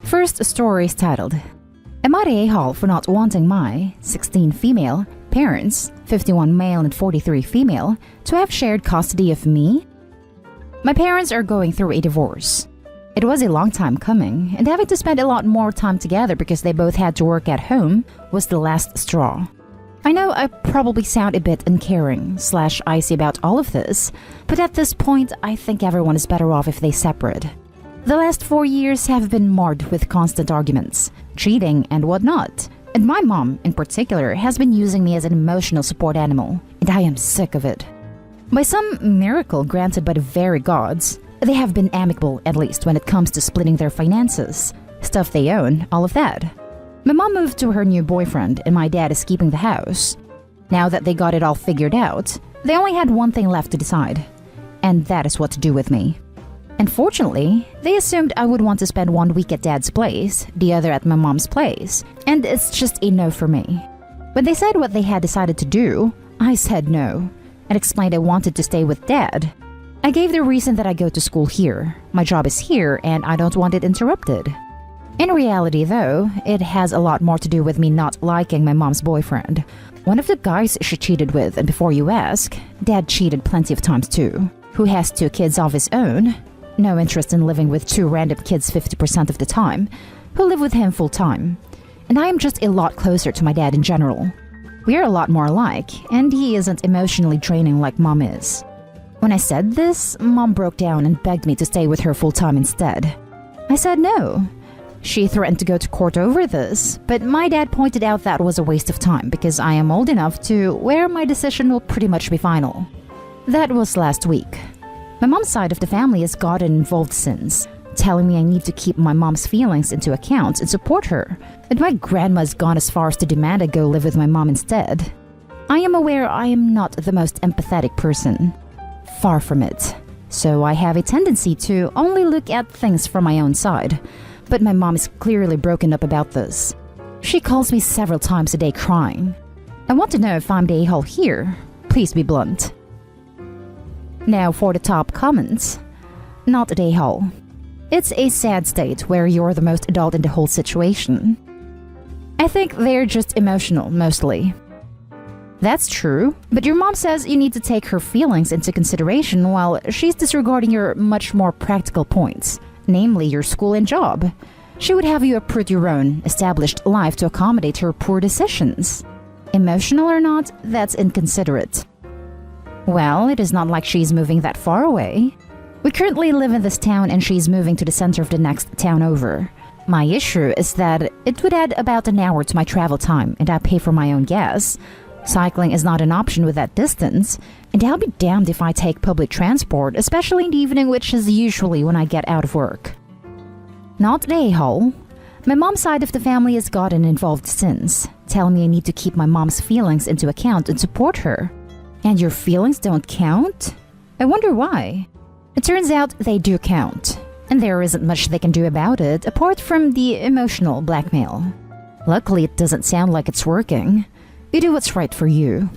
First story is titled, Am I the a-hole for not wanting my 16 female parents, 51 male and 43 female, to have shared custody of me? My parents are going through a divorce. It was a long time coming, and having to spend a lot more time together because they both had to work at home was the last straw. I know I probably sound a bit uncaring/icy about all of this, but at this point I think everyone is better off if they separate. The last 4 years have been marred with constant arguments, cheating and whatnot, and my mom in particular has been using me as an emotional support animal, and I am sick of it. By some miracle granted by the very gods, they have been amicable, at least when it comes to splitting their finances, stuff they own, all of that. My mom moved to her new boyfriend and my dad is keeping the house. Now that they got it all figured out, they only had one thing left to decide, and that is what to do with me. Unfortunately, they assumed I would want to spend 1 week at dad's place, the other at my mom's place, and it's just a no for me. When they said what they had decided to do, I said no, and explained I wanted to stay with dad. I gave the reason that I go to school here, my job is here, and I don't want it interrupted. In reality though, it has a lot more to do with me not liking my mom's boyfriend. One of the guys she cheated with, and before you ask, dad cheated plenty of times too. Who has 2 kids of his own, no interest in living with 2 random kids 50% of the time, who live with him full time. And I am just a lot closer to my dad in general. We are a lot more alike, and he isn't emotionally draining like mom is. When I said this, mom broke down and begged me to stay with her full time instead. I said no. She threatened to go to court over this, but my dad pointed out that was a waste of time because I am old enough to where my decision will pretty much be final. That was last week. My mom's side of the family has gotten involved since, telling me I need to keep my mom's feelings into account and support her, and my grandma's gone as far as to demand I go live with my mom instead. I am aware I am not the most empathetic person. Far from it. So I have a tendency to only look at things from my own side. But my mom is clearly broken up about this. She calls me several times a day crying. I want to know if I'm the a-hole here. Please be blunt. Now for the top comments. Not the a-hole. It's a sad state where you're the most adult in the whole situation. I think they're just emotional, mostly. That's true, but your mom says you need to take her feelings into consideration while she's disregarding your much more practical points, namely your school and job. She would have you uproot your own established life to accommodate her poor decisions. Emotional or not, that's inconsiderate. Well, it is not like she's moving that far away. We currently live in this town and she's moving to the center of the next town over. My issue is that it would add about an hour to my travel time and I pay for my own gas. Cycling is not an option with that distance, and I'll be damned if I take public transport, especially in the evening, which is usually when I get out of work. Not the a-hole. My mom's side of the family has gotten involved since, telling me I need to keep my mom's feelings into account and support her. And your feelings don't count? I wonder why. It turns out they do count, and there isn't much they can do about it apart from the emotional blackmail. Luckily, it doesn't sound like it's working. You do what's right for you.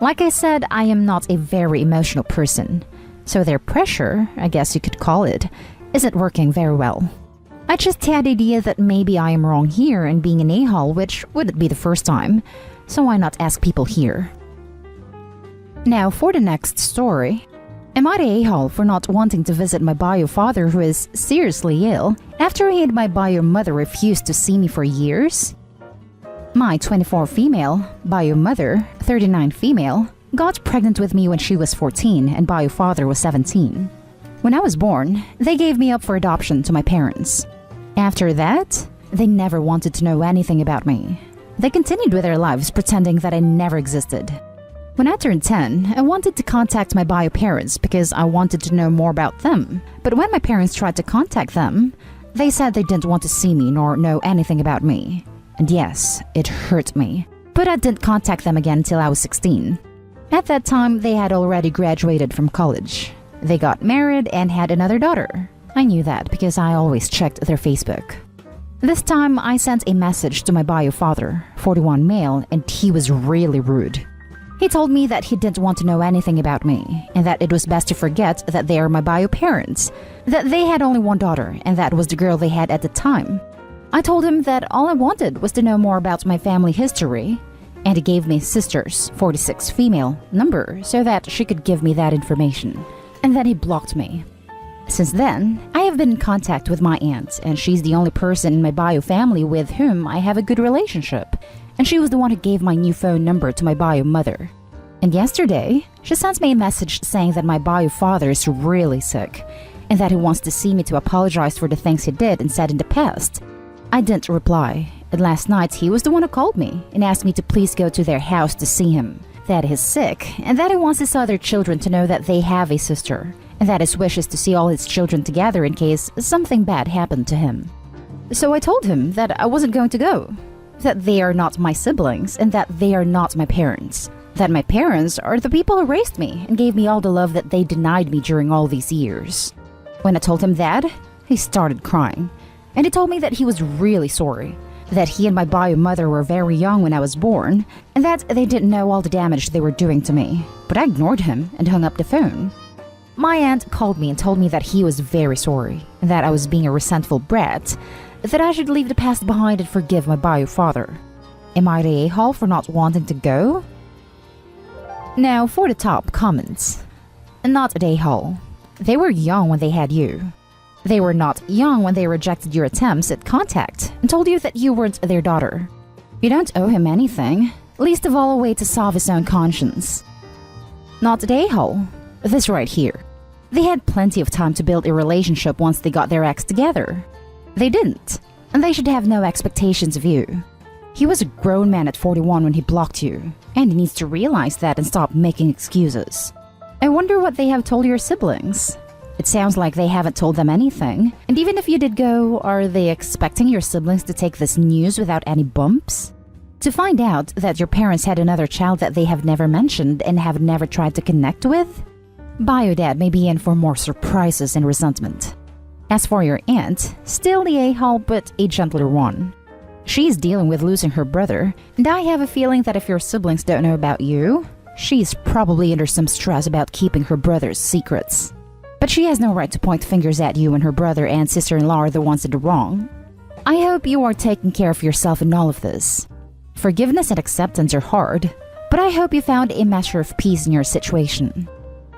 Like I said, I am not a very emotional person, so their pressure, I guess you could call it, isn't working very well. I just had the idea that maybe I am wrong here in being an a-hole, which wouldn't be the first time, so why not ask people here? Now for the next story. Am I the a-hole for not wanting to visit my bio father who is seriously ill after he and my bio mother refused to see me for years? My 24 female, bio mother, 39 female, got pregnant with me when she was 14 and bio father was 17. When I was born, they gave me up for adoption to my parents. After that, they never wanted to know anything about me. They continued with their lives pretending that I never existed. When I turned 10, I wanted to contact my bio parents because I wanted to know more about them. But when my parents tried to contact them, they said they didn't want to see me nor know anything about me. And yes, it hurt me. But I didn't contact them again until I was 16. At that time, they had already graduated from college. They got married and had another daughter. I knew that because I always checked their Facebook. This time, I sent a message to my bio father, 41 male, and he was really rude. He told me that he didn't want to know anything about me, and that it was best to forget that they are my bio parents, that they had only one daughter, and that was the girl they had at the time. I told him that all I wanted was to know more about my family history, and he gave me his sister's 46 female number so that she could give me that information, and then he blocked me. Since then, I have been in contact with my aunt, and she's the only person in my bio family with whom I have a good relationship, and she was the one who gave my new phone number to my bio mother. And yesterday, she sent me a message saying that my bio father is really sick, and that he wants to see me to apologize for the things he did and said in the past. I didn't reply, and last night he was the one who called me and asked me to please go to their house to see him, that he's sick, and that he wants his other children to know that they have a sister, and that his wish is to see all his children together in case something bad happened to him. So I told him that I wasn't going to go, that they are not my siblings, and that they are not my parents, that my parents are the people who raised me and gave me all the love that they denied me during all these years. When I told him that, he started crying, and he told me that he was really sorry, that he and my bio mother were very young when I was born, and that they didn't know all the damage they were doing to me, but I ignored him and hung up the phone. My aunt called me and told me that he was very sorry, and that I was being a resentful brat, that I should leave the past behind and forgive my bio father. Am I the a-hole for not wanting to go? Now for the top comments. Not an a-hole. They were young when they had you. They were not young when they rejected your attempts at contact and told you that you weren't their daughter. You don't owe him anything, least of all a way to solve his own conscience. Not an a-hole. This right here. They had plenty of time to build a relationship once they got their ex together. They didn't, and they should have no expectations of you. He was a grown man at 41 when he blocked you, and he needs to realize that and stop making excuses. I wonder what they have told your siblings. It sounds like they haven't told them anything, and even if you did go, are they expecting your siblings to take this news without any bumps? To find out that your parents had another child that they have never mentioned and have never tried to connect with? Bio dad may be in for more surprises and resentment. As for your aunt, still the a-hole but a gentler one. She's dealing with losing her brother, and I have a feeling that if your siblings don't know about you, she's probably under some stress about keeping her brother's secrets. But she has no right to point fingers at you when her brother and sister-in-law are the ones that are wrong. I hope you are taking care of yourself in all of this. Forgiveness and acceptance are hard, but I hope you found a measure of peace in your situation.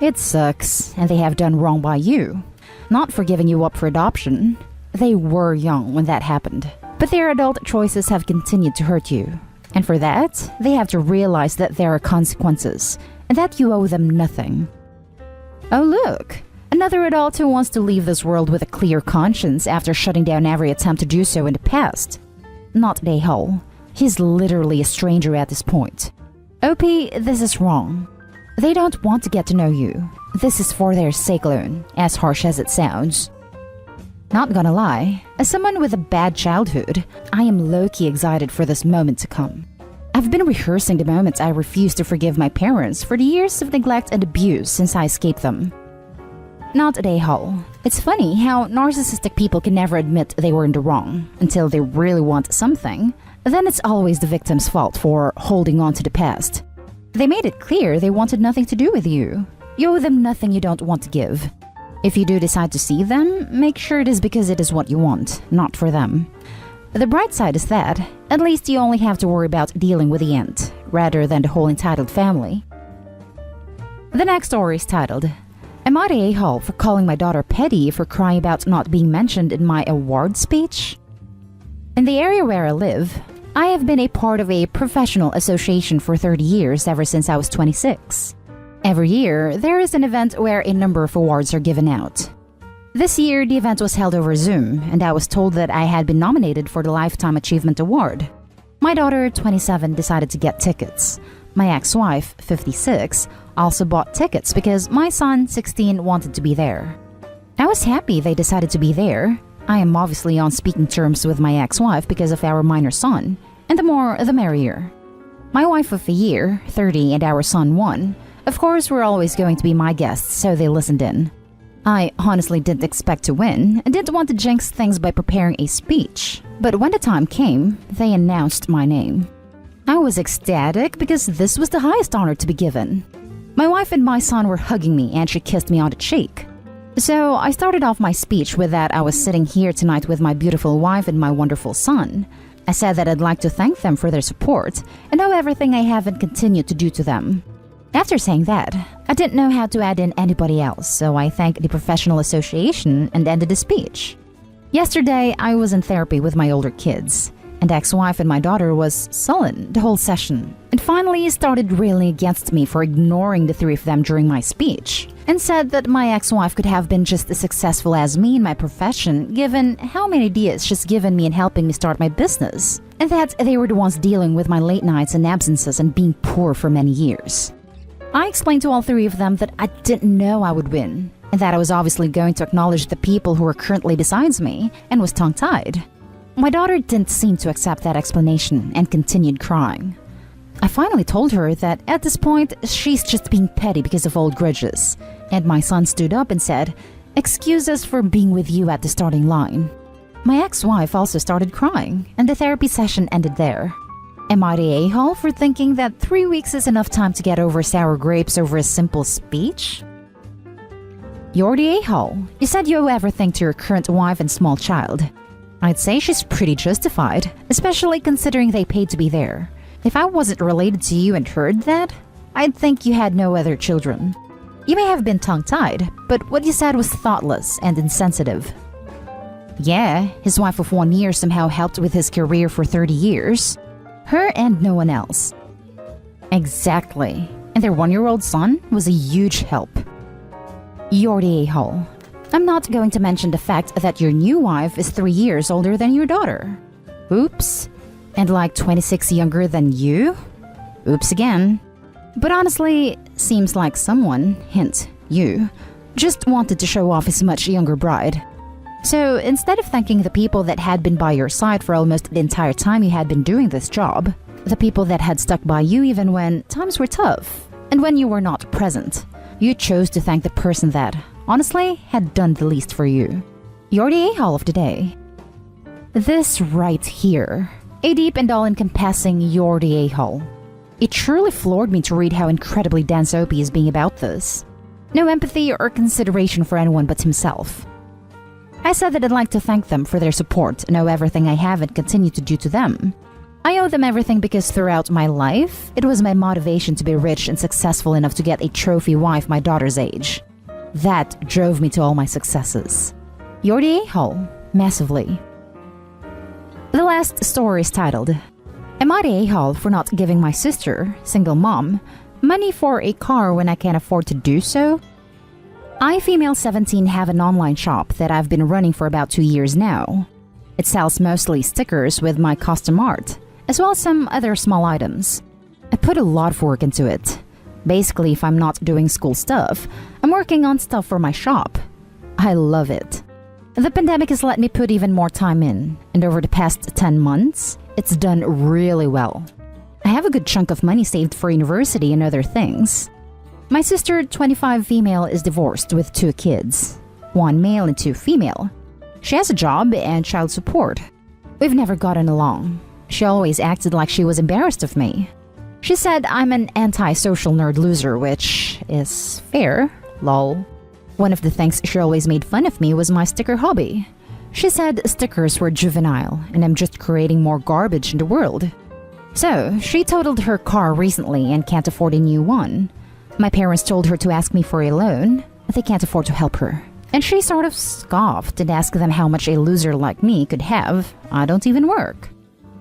It sucks, and they have done wrong by you, not for giving you up for adoption. They were young when that happened, but their adult choices have continued to hurt you. And for that, they have to realize that there are consequences, and that you owe them nothing. Oh look, another adult who wants to leave this world with a clear conscience after shutting down every attempt to do so in the past. Not an a-hole. He's literally a stranger at this point. OP, this is wrong. They don't want to get to know you. This is for their sake alone, as harsh as it sounds. Not gonna lie, as someone with a bad childhood, I am low-key excited for this moment to come. I've been rehearsing the moments I refused to forgive my parents for the years of neglect and abuse since I escaped them. Not an a-hole. It's funny how narcissistic people can never admit they were in the wrong until they really want something. Then it's always the victim's fault for holding on to the past. They made it clear they wanted nothing to do with you. You owe them nothing you don't want to give. If you do decide to see them, make sure it is because it is what you want, not for them. The bright side is that, at least you only have to worry about dealing with the aunt, rather than the whole entitled family. The next story is titled, Am I the a-hole for calling my daughter petty for crying about not being mentioned in my award speech? In the area where I live, I have been a part of a professional association for 30 years ever since I was 26. Every year, there is an event where a number of awards are given out. This year, the event was held over Zoom, and I was told that I had been nominated for the Lifetime Achievement Award. My daughter, 27, decided to get tickets. My ex-wife, 56, also bought tickets because my son, 16, wanted to be there. I was happy they decided to be there. I am obviously on speaking terms with my ex-wife because of our minor son, and the more the merrier. My wife of a year, 30, and our son, 1, of course were always going to be my guests, so they listened in. I honestly didn't expect to win and didn't want to jinx things by preparing a speech, but when the time came, they announced my name. I was ecstatic because this was the highest honor to be given. My wife and my son were hugging me and she kissed me on the cheek. So I started off my speech with that I was sitting here tonight with my beautiful wife and my wonderful son. I said that I'd like to thank them for their support and know everything I have and continue to do to them. After saying that, I didn't know how to add in anybody else, so I thanked the professional association and ended the speech. Yesterday, I was in therapy with my older kids, and ex-wife and my daughter was sullen the whole session, and finally started railing against me for ignoring the three of them during my speech, and said that my ex-wife could have been just as successful as me in my profession given how many ideas she's given me in helping me start my business, and that they were the ones dealing with my late nights and absences and being poor for many years. I explained to all three of them that I didn't know I would win, and that I was obviously going to acknowledge the people who were currently besides me, and was tongue-tied. My daughter didn't seem to accept that explanation and continued crying. I finally told her that at this point, she's just being petty because of old grudges, and my son stood up and said, "Excuse us for being with you at the starting line." My ex-wife also started crying, and the therapy session ended there. Am I the a-hole for thinking that 3 weeks is enough time to get over sour grapes over a simple speech? You're the a-hole. You said you owe everything to your current wife and small child. I'd say she's pretty justified, especially considering they paid to be there. If I wasn't related to you and heard that, I'd think you had no other children. You may have been tongue-tied, but what you said was thoughtless and insensitive. Yeah, his wife of 1 year somehow helped with his career for 30 years. Her and no one else. Exactly. And their 1-year-old son was a huge help. You're the a-hole. I'm not going to mention the fact that your new wife is 3 years older than your daughter. Oops. And like 26 younger than you? Oops again. But honestly, seems like someone, hint, you, just wanted to show off his much younger bride. So instead of thanking the people that had been by your side for almost the entire time you had been doing this job, the people that had stuck by you even when times were tough, and when you were not present, you chose to thank the person that, honestly, had done the least for you. You're the a-hole of the day. This right here, a deep and all-encompassing you're the a-hole. It truly floored me to read how incredibly dense Opie is being about this. No empathy or consideration for anyone but himself. I said that I'd like to thank them for their support and owe everything I have and continue to do to them. I owe them everything because throughout my life, it was my motivation to be rich and successful enough to get a trophy wife my daughter's age. That drove me to all my successes. You're the a-hole, massively. The last story is titled, Am I the a-hole for not giving my sister, single mom, money for a car when I can't afford to do so? I, female 17, have an online shop that I've been running for about 2 years now. It sells mostly stickers with my custom art, as well as some other small items. I put a lot of work into it. Basically, if I'm not doing school stuff, I'm working on stuff for my shop. I love it. The pandemic has let me put even more time in, and over the past 10 months, it's done really well. I have a good chunk of money saved for university and other things. My sister, 25 female, is divorced with 2 kids, 1 male and 2 female. She has a job and child support. We've never gotten along. She always acted like she was embarrassed of me. She said I'm an anti-social nerd loser, which is fair, lol. One of the things she always made fun of me was my sticker hobby. She said stickers were juvenile and I'm just creating more garbage in the world. So, she totaled her car recently and can't afford a new one. My parents told her to ask me for a loan, but they can't afford to help her. And she sort of scoffed and asked them how much a loser like me could have. I don't even work.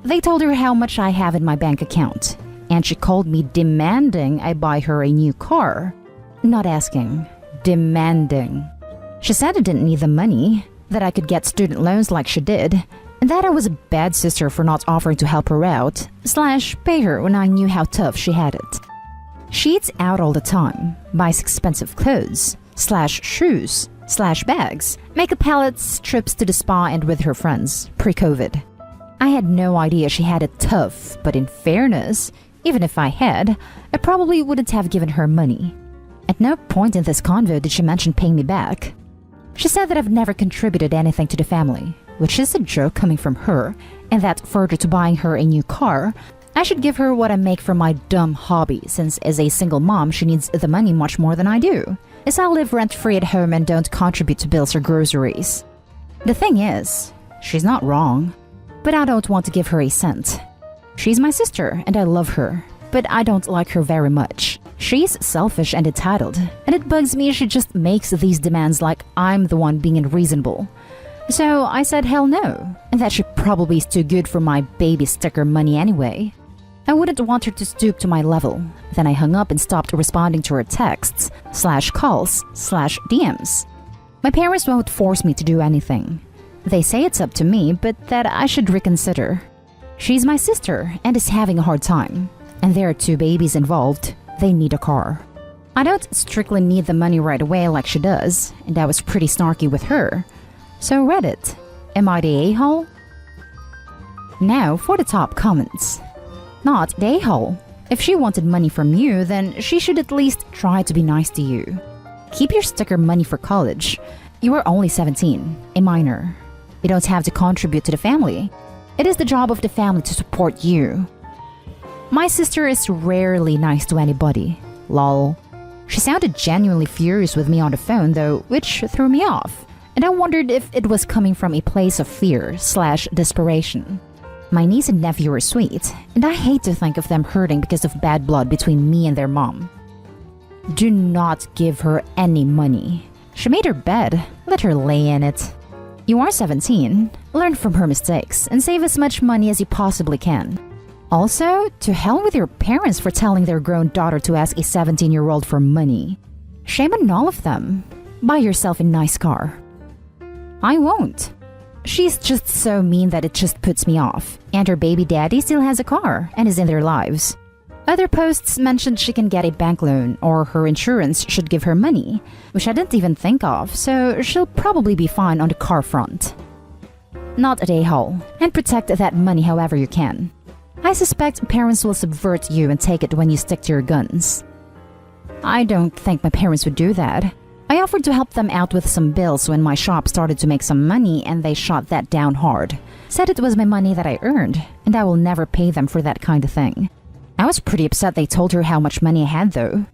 They told her how much I have in my bank account, and she called me demanding I buy her a new car. Not asking, demanding. She said I didn't need the money, that I could get student loans like she did, and that I was a bad sister for not offering to help her out, / pay her when I knew how tough she had it. She eats out all the time, buys expensive clothes, / shoes, / bags, makeup palettes, trips to the spa and with her friends, pre-COVID. I had no idea she had it tough, but in fairness, even if I had, I probably wouldn't have given her money. At no point in this convo did she mention paying me back. She said that I've never contributed anything to the family, which is a joke coming from her, and that further to buying her a new car, I should give her what I make from my dumb hobby, since as a single mom, she needs the money much more than I do, as I live rent-free at home and don't contribute to bills or groceries. The thing is, she's not wrong, but I don't want to give her a cent. She's my sister and I love her, but I don't like her very much. She's selfish and entitled, and it bugs me she just makes these demands like I'm the one being unreasonable. So I said hell no, and that she probably is too good for my baby sticker money anyway. I wouldn't want her to stoop to my level. Then I hung up and stopped responding to her texts, /calls, /DMs. My parents won't force me to do anything. They say it's up to me, but that I should reconsider. She's my sister and is having a hard time, and there are 2 babies involved. They need a car. I don't strictly need the money right away like she does, and I was pretty snarky with her. So Reddit, am I the a-hole? Now for the top comments. Not the a-hole. If she wanted money from you, then she should at least try to be nice to you. Keep your sticker money for college. You are only 17, a minor. You don't have to contribute to the family. It is the job of the family to support you. My sister is rarely nice to anybody. Lol. She sounded genuinely furious with me on the phone though, which threw me off. And I wondered if it was coming from a place of fear/desperation. My niece and nephew are sweet, and I hate to think of them hurting because of bad blood between me and their mom. Do not give her any money. She made her bed, let her lay in it. You are 17, learn from her mistakes, and save as much money as you possibly can. Also, to hell with your parents for telling their grown daughter to ask a 17-year-old for money. Shame on all of them. Buy yourself a nice car. I won't. She's just so mean that it just puts me off, and her baby daddy still has a car and is in their lives. Other posts mentioned she can get a bank loan or her insurance should give her money, which I didn't even think of, so she'll probably be fine on the car front. Not at a-hole, and protect that money however you can. I suspect parents will subvert you and take it when you stick to your guns. I don't think my parents would do that. I offered to help them out with some bills when my shop started to make some money and they shot that down hard. Said it was my money that I earned, and I will never pay them for that kind of thing. I was pretty upset they told her how much money I had though.